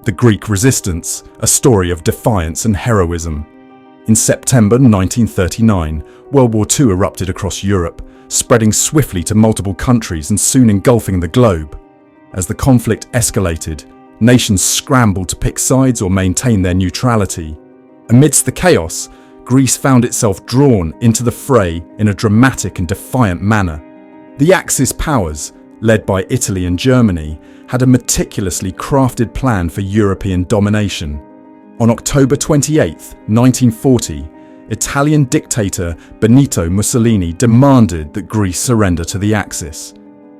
The Greek resistance, a story of defiance and heroism. In September 1939, World War II erupted across Europe, spreading swiftly to multiple countries and soon engulfing the globe. As the conflict escalated, nations scrambled to pick sides or maintain their neutrality. Amidst the chaos, Greece found itself drawn into the fray in a dramatic and defiant manner. The Axis powers, led by Italy and Germany, had a meticulously crafted plan for European domination. On October 28, 1940, Italian dictator Benito Mussolini demanded that Greece surrender to the Axis.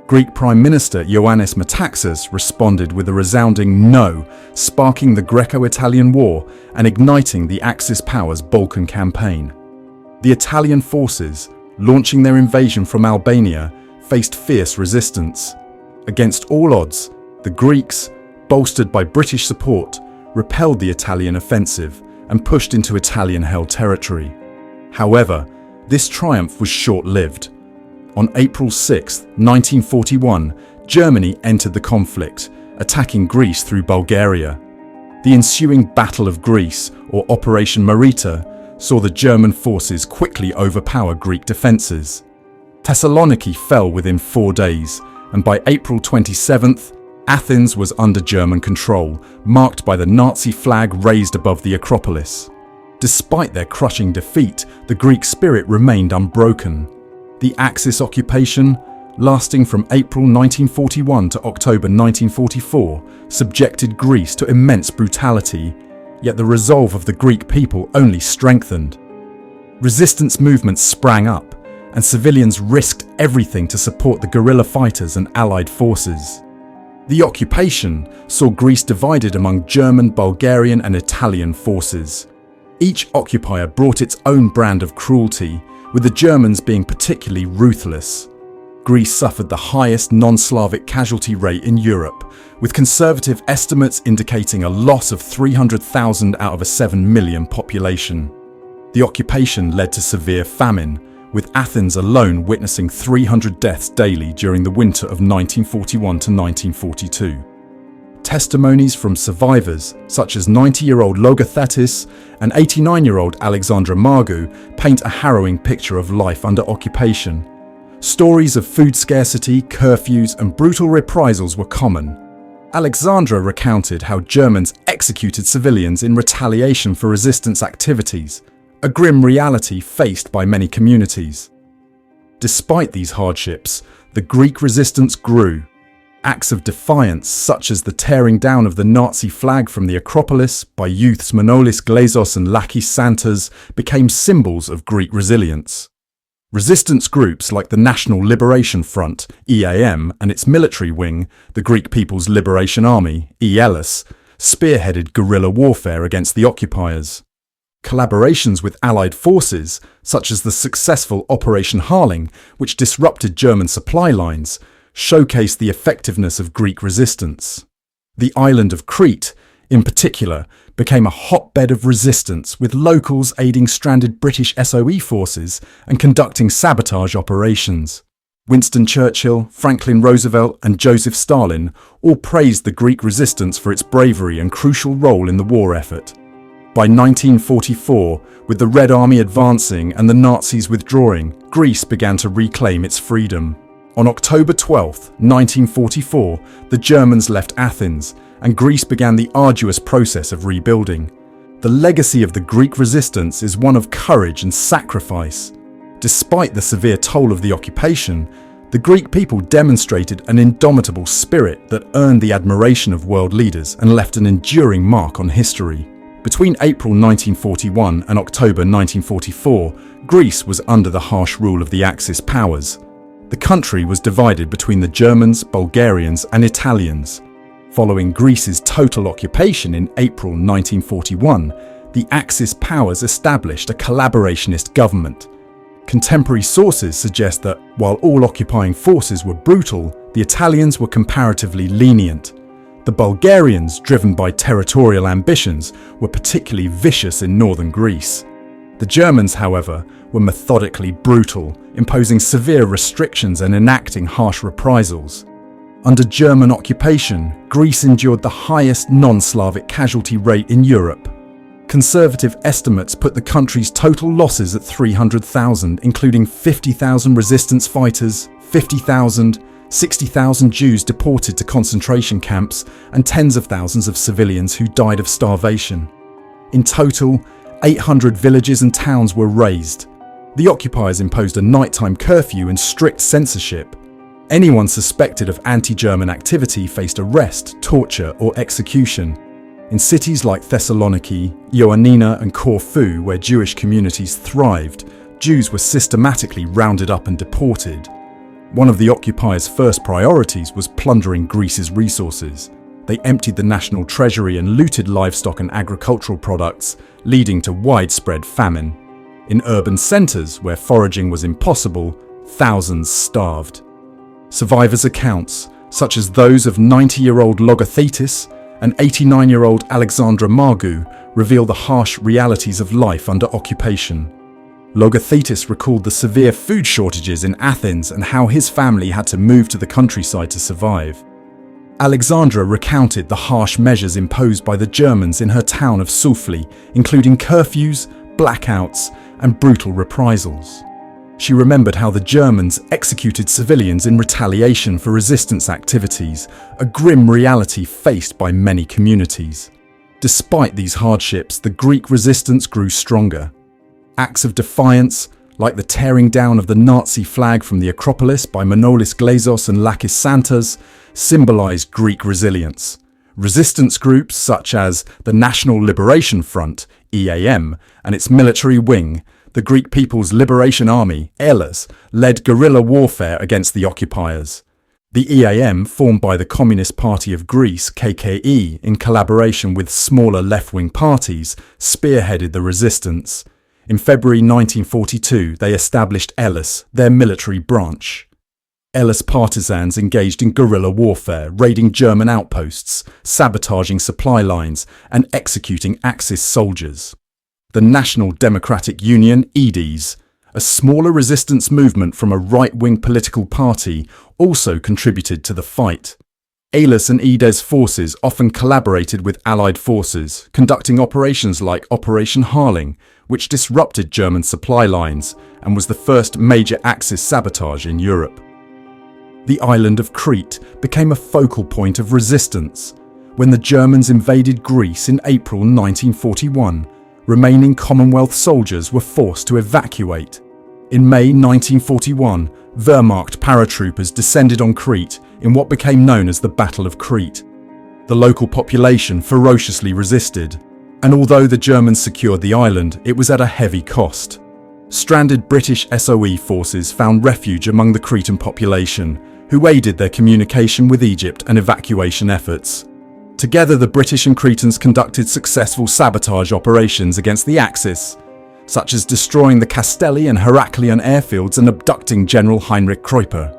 Greek Prime Minister Ioannis Metaxas responded with a resounding no, sparking the Greco-Italian War and igniting the Axis powers' Balkan campaign. The Italian forces, launching their invasion from Albania, faced fierce resistance. Against all odds, the Greeks, bolstered by British support, repelled the Italian offensive and pushed into Italian-held territory. However, this triumph was short-lived. On April 6, 1941, Germany entered the conflict, attacking Greece through Bulgaria. The ensuing Battle of Greece, or Operation Marita, saw the German forces quickly overpower Greek defences. Thessaloniki fell within 4 days, and by April 27th, Athens was under German control, marked by the Nazi flag raised above the Acropolis. Despite their crushing defeat, the Greek spirit remained unbroken. The Axis occupation, lasting from April 1941 to October 1944, subjected Greece to immense brutality, yet the resolve of the Greek people only strengthened. Resistance movements sprang up, and civilians risked everything to support the guerrilla fighters and Allied forces. The occupation saw Greece divided among German, Bulgarian and Italian forces. Each occupier brought its own brand of cruelty, with the Germans being particularly ruthless. Greece suffered the highest non-Slavic casualty rate in Europe, with conservative estimates indicating a loss of 300,000 out of a 7 million population. The occupation led to severe famine, with Athens alone witnessing 300 deaths daily during the winter of 1941 to 1942. Testimonies from survivors, such as 90-year-old Logothetis and 89-year-old Alexandra Margu, paint a harrowing picture of life under occupation. Stories of food scarcity, curfews, and brutal reprisals were common. Alexandra recounted how Germans executed civilians in retaliation for resistance activities, a grim reality faced by many communities. Despite these hardships, the Greek resistance grew. Acts of defiance, such as the tearing down of the Nazi flag from the Acropolis by youths Manolis Glezos and Lakis Santas, became symbols of Greek resilience. Resistance groups like the National Liberation Front, EAM, and its military wing, the Greek People's Liberation Army, ELS, spearheaded guerrilla warfare against the occupiers. Collaborations with Allied forces, such as the successful Operation Harling, which disrupted German supply lines, showcased the effectiveness of Greek resistance. The island of Crete, in particular, became a hotbed of resistance, with locals aiding stranded British SOE forces and conducting sabotage operations. Winston Churchill, Franklin Roosevelt and Joseph Stalin all praised the Greek resistance for its bravery and crucial role in the war effort. By 1944, with the Red Army advancing and the Nazis withdrawing, Greece began to reclaim its freedom. On October 12, 1944, the Germans left Athens, and Greece began the arduous process of rebuilding. The legacy of the Greek resistance is one of courage and sacrifice. Despite the severe toll of the occupation, the Greek people demonstrated an indomitable spirit that earned the admiration of world leaders and left an enduring mark on history. Between April 1941 and October 1944, Greece was under the harsh rule of the Axis powers. The country was divided between the Germans, Bulgarians and Italians. Following Greece's total occupation in April 1941, the Axis powers established a collaborationist government. Contemporary sources suggest that, while all occupying forces were brutal, the Italians were comparatively lenient. The Bulgarians, driven by territorial ambitions, were particularly vicious in northern Greece. The Germans, however, were methodically brutal, imposing severe restrictions and enacting harsh reprisals. Under German occupation, Greece endured the highest non-Slavic casualty rate in Europe. Conservative estimates put the country's total losses at 300,000, including 50,000 resistance fighters, 60,000 Jews deported to concentration camps, and tens of thousands of civilians who died of starvation. In total, 800 villages and towns were razed. The occupiers imposed a nighttime curfew and strict censorship. Anyone suspected of anti-German activity faced arrest, torture, or execution. In cities like Thessaloniki, Ioannina, and Corfu, where Jewish communities thrived, Jews were systematically rounded up and deported. One of the occupiers' first priorities was plundering Greece's resources. They emptied the national treasury and looted livestock and agricultural products, leading to widespread famine. In urban centres, where foraging was impossible, thousands starved. Survivors' accounts, such as those of 90-year-old Logothetis and 89-year-old Alexandra Margu, reveal the harsh realities of life under occupation. Logothetis recalled the severe food shortages in Athens and how his family had to move to the countryside to survive. Alexandra recounted the harsh measures imposed by the Germans in her town of Soufli, including curfews, blackouts, and brutal reprisals. She remembered how the Germans executed civilians in retaliation for resistance activities, a grim reality faced by many communities. Despite these hardships, the Greek resistance grew stronger. Acts of defiance, like the tearing down of the Nazi flag from the Acropolis by Manolis Glazos and Lakis Santas, symbolized Greek resilience. Resistance groups such as the National Liberation Front, EAM, and its military wing, the Greek People's Liberation Army, ELAS, led guerrilla warfare against the occupiers. The EAM, formed by the Communist Party of Greece, KKE, in collaboration with smaller left-wing parties, spearheaded the resistance. In February 1942, they established ELAS, their military branch. ELAS partisans engaged in guerrilla warfare, raiding German outposts, sabotaging supply lines, and executing Axis soldiers. The National Democratic Union, EDs, a smaller resistance movement from a right-wing political party, also contributed to the fight. ELAS and EDES forces often collaborated with Allied forces, conducting operations like Operation Harling, which disrupted German supply lines and was the first major Axis sabotage in Europe. The island of Crete became a focal point of resistance. When the Germans invaded Greece in April 1941, remaining Commonwealth soldiers were forced to evacuate. In May 1941, Wehrmacht paratroopers descended on Crete in what became known as the Battle of Crete. The local population ferociously resisted, and although the Germans secured the island, it was at a heavy cost. Stranded British SOE forces found refuge among the Cretan population, who aided their communication with Egypt and evacuation efforts. Together, the British and Cretans conducted successful sabotage operations against the Axis, such as destroying the Castelli and Heraklion airfields and abducting General Heinrich Kruipper.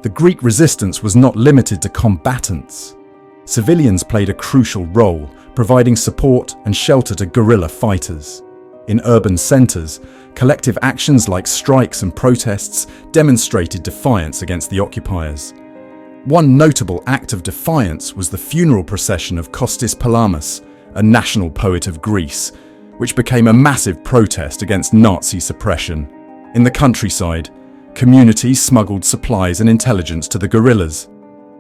The Greek resistance was not limited to combatants. Civilians played a crucial role, providing support and shelter to guerrilla fighters. In urban centres, collective actions like strikes and protests demonstrated defiance against the occupiers. One notable act of defiance was the funeral procession of Kostis Palamas, a national poet of Greece, which became a massive protest against Nazi suppression. In the countryside, communities smuggled supplies and intelligence to the guerrillas.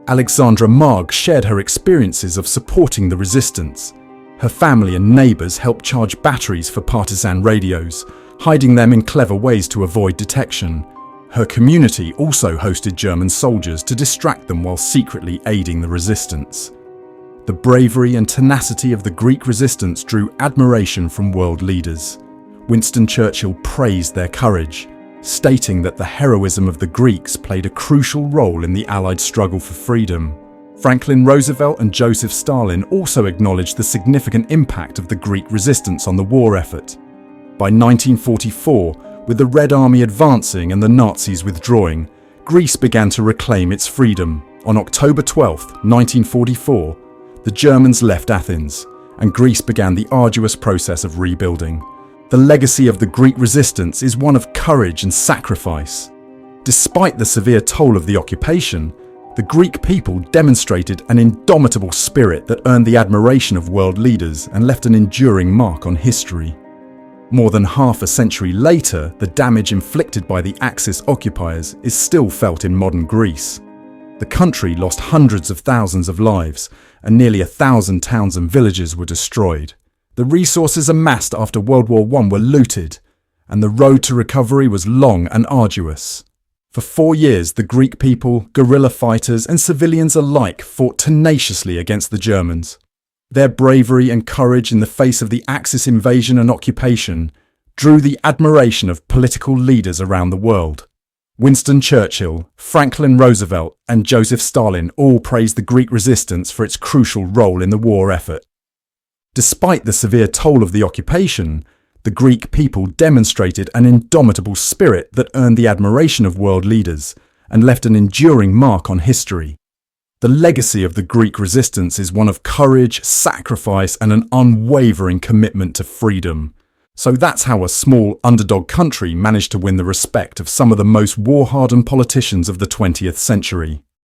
Alexandra Marg shared her experiences of supporting the resistance. Her family and neighbours helped charge batteries for partisan radios, hiding them in clever ways to avoid detection. Her community also hosted German soldiers to distract them while secretly aiding the resistance. The bravery and tenacity of the Greek resistance drew admiration from world leaders. Winston Churchill praised their courage, stating that the heroism of the Greeks played a crucial role in the Allied struggle for freedom. Franklin Roosevelt and Joseph Stalin also acknowledged the significant impact of the Greek resistance on the war effort. By 1944, with the Red Army advancing and the Nazis withdrawing, Greece began to reclaim its freedom. On October 12, 1944, the Germans left Athens, and Greece began the arduous process of rebuilding. The legacy of the Greek resistance is one of courage and sacrifice. Despite the severe toll of the occupation, The Greek people demonstrated an indomitable spirit that earned the admiration of world leaders and left an enduring mark on history. More than half a century later, the damage inflicted by the Axis occupiers is still felt in modern Greece. The country lost hundreds of thousands of lives, and nearly 1,000 towns and villages were destroyed. The resources amassed after World War I were looted, and the road to recovery was long and arduous. For 4 years, the Greek people, guerrilla fighters, and civilians alike fought tenaciously against the Germans. Their bravery and courage in the face of the Axis invasion and occupation drew the admiration of political leaders around the world. Winston Churchill, Franklin Roosevelt, and Joseph Stalin all praised the Greek resistance for its crucial role in the war effort. Despite the severe toll of the occupation, the Greek people demonstrated an indomitable spirit that earned the admiration of world leaders and left an enduring mark on history. The legacy of the Greek resistance is one of courage, sacrifice, and an unwavering commitment to freedom. So that's how a small underdog country managed to win the respect of some of the most war-hardened politicians of the 20th century.